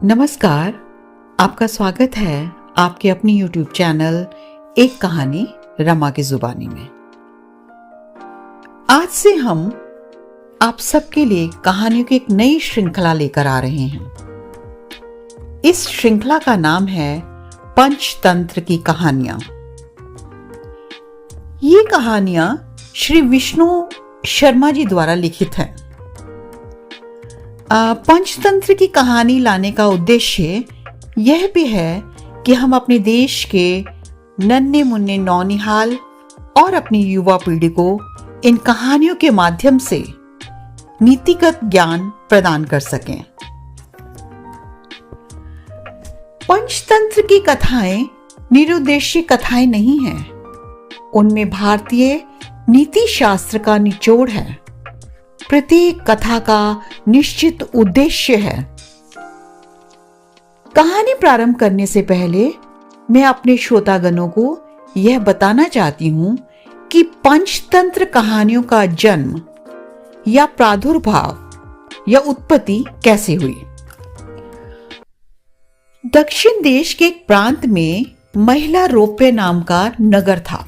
नमस्कार, आपका स्वागत है आपके अपनी YouTube चैनल एक कहानी रमा की जुबानी में। आज से हम आप सबके लिए कहानियों की एक नई श्रृंखला लेकर आ रहे हैं। इस श्रृंखला का नाम है पंचतंत्र की कहानियां। ये कहानियां श्री विष्णु शर्मा जी द्वारा लिखित हैं। पंचतंत्र की कहानी लाने का उद्देश्य यह भी है कि हम अपने देश के नन्हे मुन्ने नौनिहाल और अपनी युवा पीढ़ी को इन कहानियों के माध्यम से नीतिगत ज्ञान प्रदान कर सकें। पंचतंत्र की कथाएं निरुद्देश्य कथाएं नहीं हैं। उनमें भारतीय नीति शास्त्र का निचोड़ है। प्रत्येक कथा का निश्चित उद्देश्य है। कहानी प्रारंभ करने से पहले मैं अपने श्रोतागणों को यह बताना चाहती हूं कि पंचतंत्र कहानियों का जन्म या प्रादुर्भाव या उत्पत्ति कैसे हुई। दक्षिण देश के एक प्रांत में महिला रोप्य नाम का नगर था।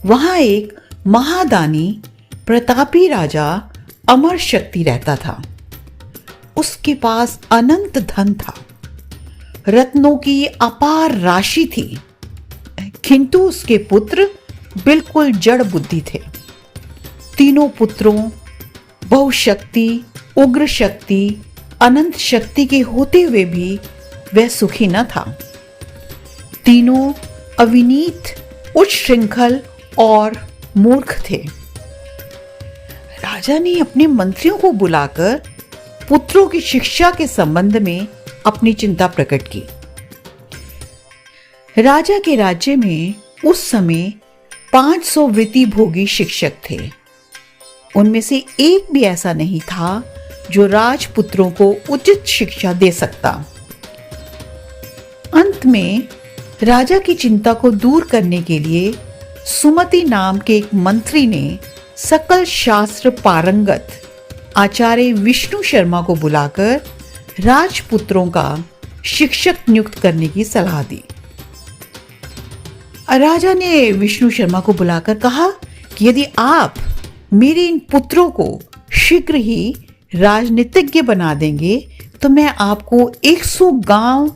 वहां एक महादानी प्रतापी राजा अमर शक्ति रहता था। उसके पास अनंत धन था, रत्नों की अपार राशि थी, किंतु उसके पुत्र बिल्कुल जड़ बुद्धि थे। तीनों पुत्रों बहुशक्ति, उग्र शक्ति, अनंत शक्ति के होते हुए भी वह सुखी न था। तीनों अविनीत, उच्च श्रृंखल और मूर्ख थे। राजा ने अपने मंत्रियों को बुलाकर पुत्रों की शिक्षा के संबंध में अपनी चिंता प्रकट की। राजा के राज्य में उस समय 500 वृत्ति भोगी शिक्षक थे। उनमें से एक भी ऐसा नहीं था जो राजपुत्रों को उचित शिक्षा दे सकता। अंत में राजा की चिंता को दूर करने के लिए सुमति नाम के एक मंत्री ने सकल शास्त्र पारंगत आचार्य विष्णु शर्मा को बुलाकर राजपुत्रों का शिक्षक नियुक्त करने की सलाह दी। राजा ने विष्णु शर्मा को बुलाकर कहा कि यदि आप मेरे इन पुत्रों को शीघ्र ही राजनीतिज्ञ बना देंगे तो मैं आपको 100 गांव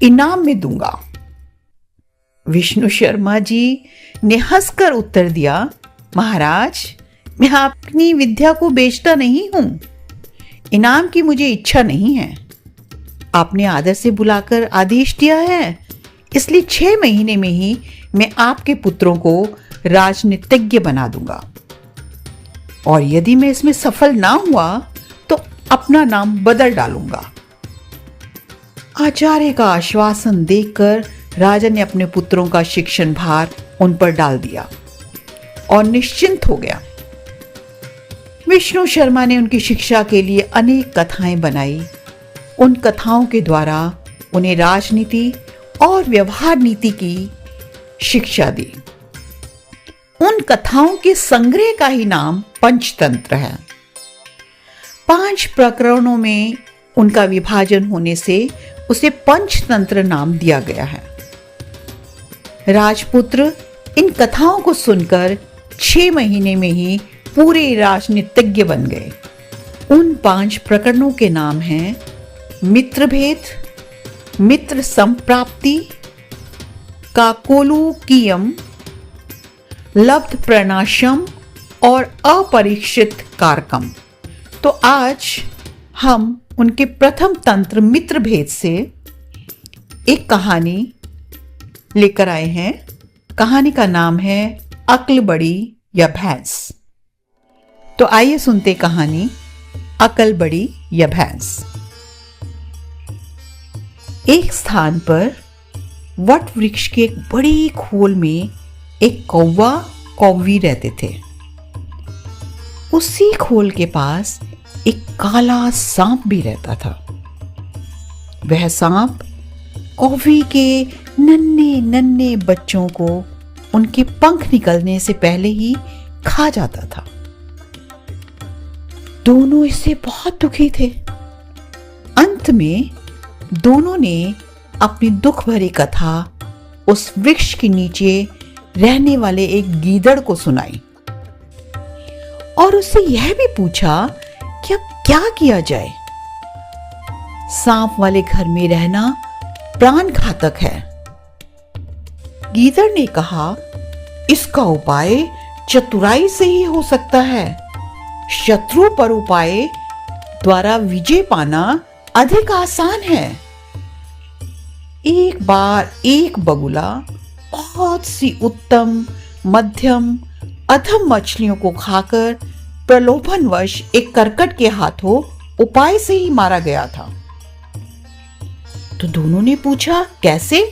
इनाम में दूंगा। विष्णु शर्मा जी ने हंसकर उत्तर दिया, महाराज, मैं अपनी विद्या को बेचता नहीं हूं। इनाम की मुझे इच्छा नहीं है। आपने आदर से बुलाकर आदेश दिया है, इसलिए 6 महीने में ही मैं आपके पुत्रों को राजनीतिज्ञ बना दूंगा, और यदि मैं इसमें सफल ना हुआ तो अपना नाम बदल डालूंगा। आचार्य का आश्वासन देखकर राजा ने अपने पुत्रों का शिक्षण भार उन पर डाल दिया और निश्चिंत हो गया। विष्णु शर्मा ने उनकी शिक्षा के लिए अनेक कथाएं बनाई। उन कथाओं के द्वारा उन्हें राजनीति और व्यवहार नीति की शिक्षा दी। उन कथाओं के संग्रह का ही नाम पंचतंत्र है। 5 प्रकरणों में उनका विभाजन होने से उसे पंचतंत्र नाम दिया गया है। राजपुत्र इन कथाओं को सुनकर 6 महीने में ही पूरे राजनीतिज्ञ बन गए। उन 5 प्रकरणों के नाम हैं मित्रभेद, मित्र संप्राप्ति, काकोलुकीयम, लब्ध प्रणाशम और अपरीक्षित कारकम। तो आज हम उनके प्रथम तंत्र मित्रभेद से एक कहानी लेकर आए हैं। कहानी का नाम है अक्ल बड़ी या भैंस। तो आइए सुनते कहानी अकल बड़ी या भैंस। एक स्थान पर वट वृक्ष के एक बड़ी खोल में एक कौवा कौवी रहते थे। उसी खोल के पास एक काला सांप भी रहता था। वह सांप कौवी के नन्हे नन्हे बच्चों को उनके पंख निकलने से पहले ही खा जाता था। दोनों इससे बहुत दुखी थे। अंत में दोनों ने अपनी दुख भरी कथा उस वृक्ष के नीचे रहने वाले एक गीदड़ को सुनाई और उससे यह भी पूछा कि अब क्या किया जाए। सांप वाले घर में रहना प्राण घातक है। गीदड़ ने कहा, इसका उपाय चतुराई से ही हो सकता है। शत्रु पर उपाय द्वारा विजय पाना अधिक आसान है। एक बार एक बगुला बहुत सी उत्तम, मध्यम, अधम मछलियों को खाकर प्रलोभनवश एक करकट के हाथों उपाय से ही मारा गया था। तो दोनों ने पूछा, कैसे?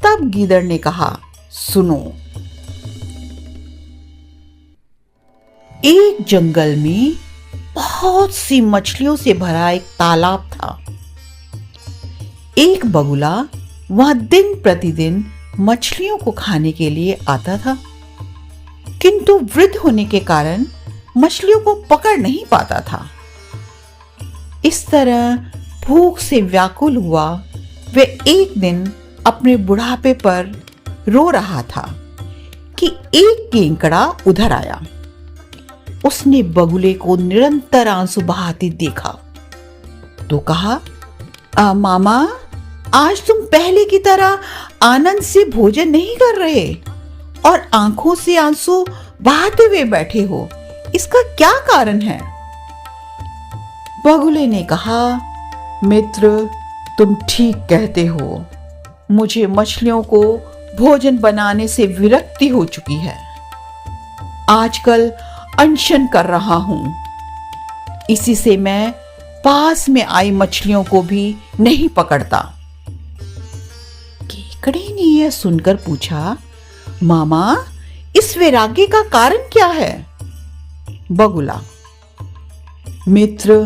तब गीदड़ ने कहा, सुनो। एक जंगल में बहुत सी मछलियों से भरा एक तालाब था। एक बगुला वहां दिन प्रतिदिन मछलियों को खाने के लिए आता था, किंतु वृद्ध होने के कारण मछलियों को पकड़ नहीं पाता था। इस तरह भूख से व्याकुल हुआ वे एक दिन अपने बुढ़ापे पर रो रहा था कि एक केकड़ा उधर आया। उसने बगुले को निरंतर आंसू बहाते देखा तो कहा, मामा, आज तुम पहले की तरह आनंद से भोजन नहीं कर रहे और आंखों से आंसू बहाते हुए बैठे हो, इसका क्या कारण है? बगुले ने कहा, मित्र, तुम ठीक कहते हो। मुझे मछलियों को भोजन बनाने से विरक्ति हो चुकी है। आजकल अनशन कर रहा हूं। इसी से मैं पास में आई मछलियों को भी नहीं पकड़ता। केकड़े ने यह सुनकर पूछा, मामा, इस वैराग्य का कारण क्या है? बगुला, मित्र,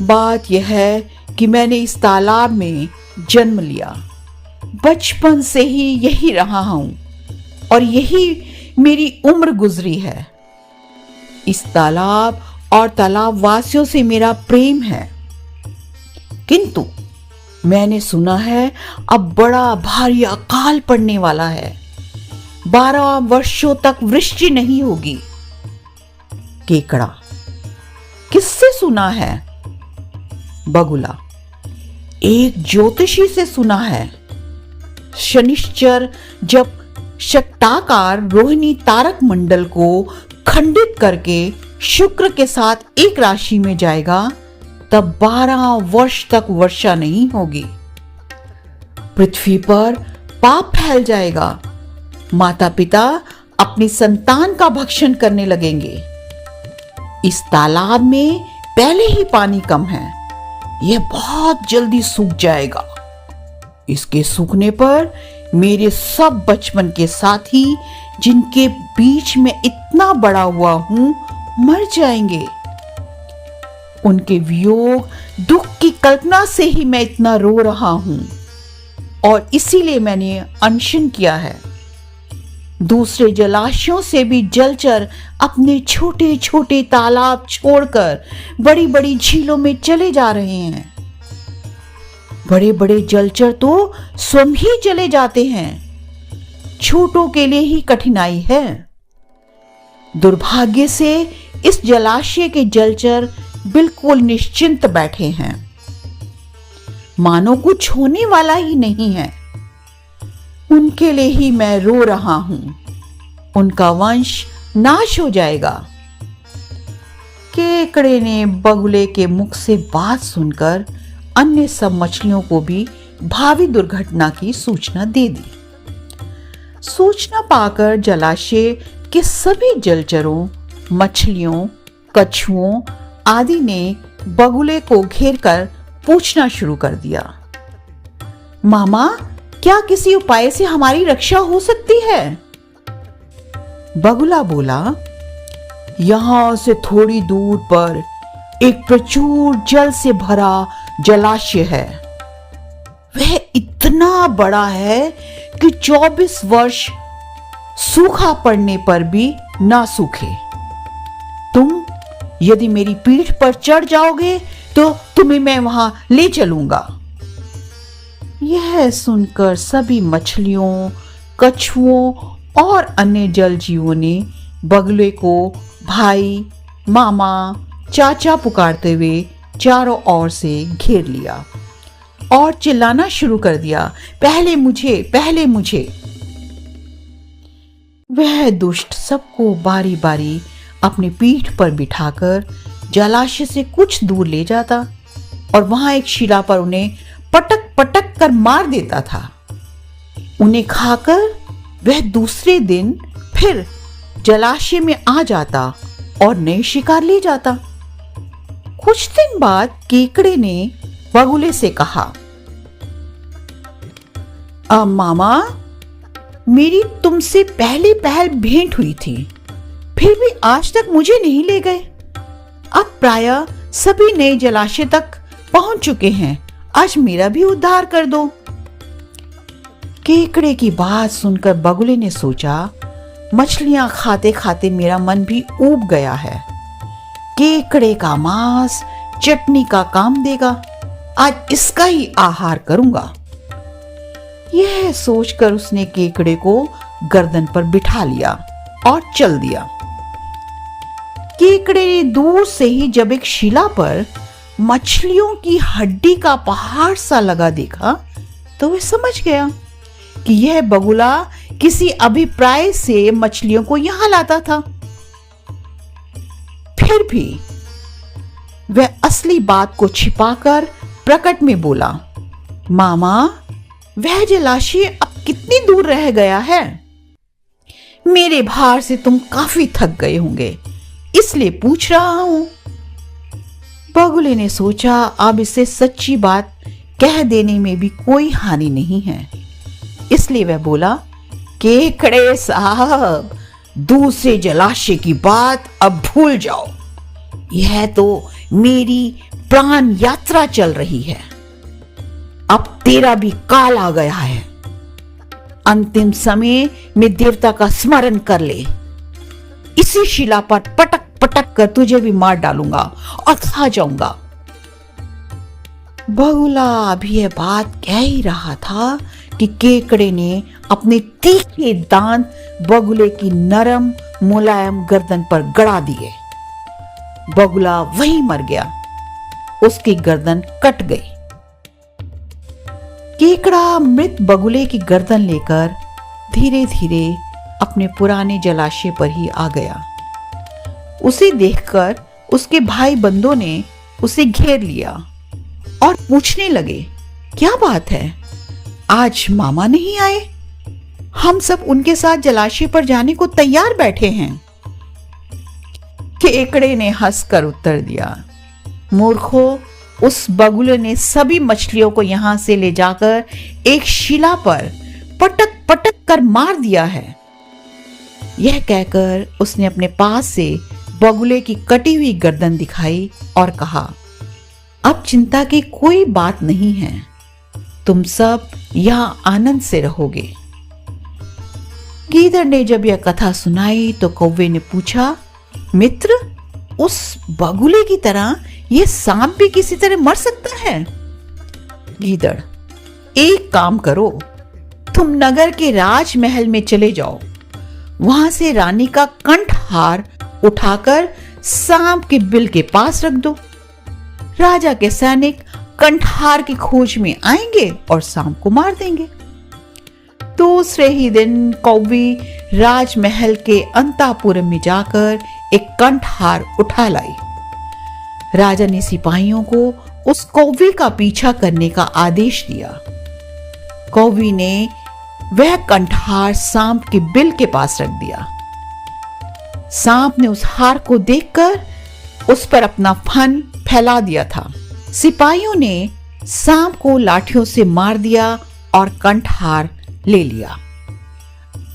बात यह है कि मैंने इस तालाब में जन्म लिया। बचपन से ही यही रहा हूं और यही मेरी उम्र गुजरी है। इस तालाब और तालाब वासियों से मेरा प्रेम है, किंतु मैंने सुना है अब बड़ा भारी अकाल पड़ने वाला है। 12 वर्षों तक वृष्टि नहीं होगी। केकड़ा, किससे सुना है? बगुला, एक ज्योतिषी से सुना है। शनिश्चर जब शक्टाकार रोहिणी तारक मंडल को खंडित करके शुक्र के साथ एक राशि में जाएगा, तब 12 वर्ष तक वर्षा नहीं होगी। पृथ्वी पर पाप फैल जाएगा। माता पिता अपनी संतान का भक्षण करने लगेंगे। इस तालाब में पहले ही पानी कम है, यह बहुत जल्दी सूख जाएगा। इसके सूखने पर मेरे सब बचपन के साथी, जिनके बीच में इतना बड़ा हुआ हूं, मर जाएंगे। उनके वियोग, दुख की कल्पना से ही मैं इतना रो रहा हूं और इसीलिए मैंने अनशन किया है। दूसरे जलाशयों से भी जलचर अपने छोटे छोटे तालाब छोड़कर बड़ी बड़ी झीलों में चले जा रहे हैं। बड़े बड़े जलचर तो स्वयं ही चले जाते हैं। छोटों के लिए ही कठिनाई है। दुर्भाग्य से इस जलाशय के जलचर बिल्कुल निश्चिंत बैठे हैं, मानो कुछ होने वाला ही नहीं है। उनके लिए ही मैं रो रहा हूं। उनका वंश नाश हो जाएगा। केकड़े ने बगुले के मुख से बात सुनकर अन्य सब मछलियों को भी भावी दुर्घटना की सूचना दे दी। सूचना पाकर जलाशय के सभी जलचरों, मछलियों, कछुओं आदि ने बगुले को घेरकर पूछना शुरू कर दिया, मामा, क्या किसी उपाय से हमारी रक्षा हो सकती है? बगुला बोला, यहां से थोड़ी दूर पर एक प्रचुर जल से भरा जलाशय है। वह इतना बड़ा है कि 24 वर्ष सूखा पड़ने पर भी ना सूखे। तुम यदि मेरी पीठ पर चढ़ जाओगे तो तुम्हें मैं वहां ले चलूंगा। यह सुनकर सभी मछलियों, कछुओं और अन्य जल जीवों ने बगुले को भाई, मामा, चाचा पुकारते हुए चारों ओर से घेर लिया और चिल्लाना शुरू कर दिया, पहले मुझे, पहले मुझे। वह दुष्ट सबको बारी बारी अपनी पीठ पर बिठाकर जलाशय से कुछ दूर ले जाता और वहां एक शिला पर उन्हें पटक पटक कर मार देता था। उन्हें खाकर वह दूसरे दिन फिर जलाशय में आ जाता और नए शिकार ले जाता। कुछ दिन बाद केकड़े ने बगुले से कहा, मामा, मेरी तुमसे पहली पहल भेंट हुई थी, फिर भी आज तक मुझे नहीं ले गए। अब प्रायः सभी नए जलाशय तक पहुंच चुके हैं, आज मेरा भी उद्धार कर दो। केकड़े की बात सुनकर बगुले ने सोचा, मछलियां खाते खाते मेरा मन भी ऊब गया है। केकड़े का मांस चटनी का काम देगा, आज इसका ही आहार करूंगा। यह सोचकर उसने केकड़े को गर्दन पर बिठा लिया और चल दिया। केकड़े ने दूर से ही जब एक शिला पर मछलियों की हड्डी का पहाड़ सा लगा देखा तो वह समझ गया कि यह बगुला किसी अभिप्राय से मछलियों को यहां लाता था। फिर भी वह असली बात को छिपाकर प्रकट में बोला, मामा, वह जलाशय अब कितनी दूर रह गया है? मेरे भार से तुम काफी थक गए होंगे, इसलिए पूछ रहा हूं। बगुले ने सोचा, अब इसे सच्ची बात कह देने में भी कोई हानि नहीं है, इसलिए वह बोला, केकड़े साहब, दूसरे जलाशय की बात अब भूल जाओ। यह तो मेरी प्राण यात्रा चल रही है। अब तेरा भी काल आ गया है। अंतिम समय में देवता का स्मरण कर ले। इसी शिला पर पटक पटक कर तुझे भी मार डालूंगा और खा जाऊंगा। बगुला अभी यह बात कह ही रहा था कि केकड़े ने अपने तीखे दांत बगुले की नरम मुलायम गर्दन पर गड़ा दिए। बगुला वहीं मर गया, उसकी गर्दन कट गई। केकड़ा मृत बगुले की गर्दन लेकर धीरे धीरे अपने पुराने जलाशय पर ही आ गया। उसे देखकर उसके भाई बंदों ने उसे घेर लिया और पूछने लगे, क्या बात है, आज मामा नहीं आए? हम सब उनके साथ जलाशय पर जाने को तैयार बैठे हैं। केकड़े ने हंसकर उत्तर दिया, मूर्खों, उस बगुले ने सभी मछलियों को यहां से ले जाकर एक शिला पर पटक पटक कर मार दिया है। यह कहकर उसने अपने पास से बगुले की कटी हुई गर्दन दिखाई और कहा, अब चिंता की कोई बात नहीं है, तुम सब यहां आनंद से रहोगे। गीदड़ ने जब यह कथा सुनाई तो कौवे ने पूछा, मित्र, उस बगुले की तरह यह सांप भी किसी तरह मर सकता है? गीदड़, एक काम करो, तुम नगर के राजमहल में चले जाओ, वहां से रानी का कंठहार उठाकर सांप के बिल के पास रख दो। राजा के सैनिक कंठहार की खोज में आएंगे और सांप को मार देंगे। दूसरे ही दिन कौवी राजमहल के अंतःपुर में जाकर एक कंठहार उठा लाई। राजा ने सिपाहियों को उस कौवी का पीछा करने का आदेश दिया। कौवी ने वह कंठहार सांप के बिल के पास रख दिया। सांप ने उस हार को देखकर उस पर अपना फन फैला दिया था। सिपाहियों ने सांप को लाठियों से मार दिया और कंठहार ले लिया।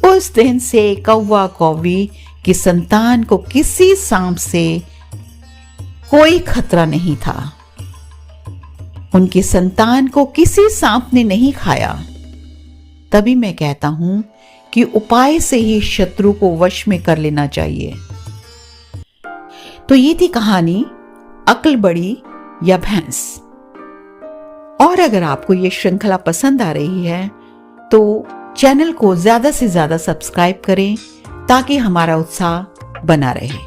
उस दिन से कौवा कौवी की संतान को किसी सांप से कोई खतरा नहीं था। उनकी संतान को किसी सांप ने नहीं खाया। तभी मैं कहता हूं कि उपाय से ही शत्रु को वश में कर लेना चाहिए। तो ये थी कहानी अक्ल बड़ी या भैंस। और और अगर आपको ये श्रृंखला पसंद आ रही है तो चैनल को ज्यादा से ज्यादा सब्सक्राइब करें ताकि हमारा उत्साह बना रहे।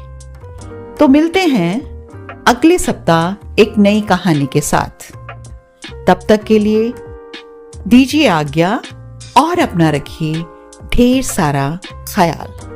तो मिलते हैं अगले सप्ताह एक नई कहानी के साथ। तब तक के लिए दीजिए आज्ञा और अपना रखिए ढेर सारा ख्याल।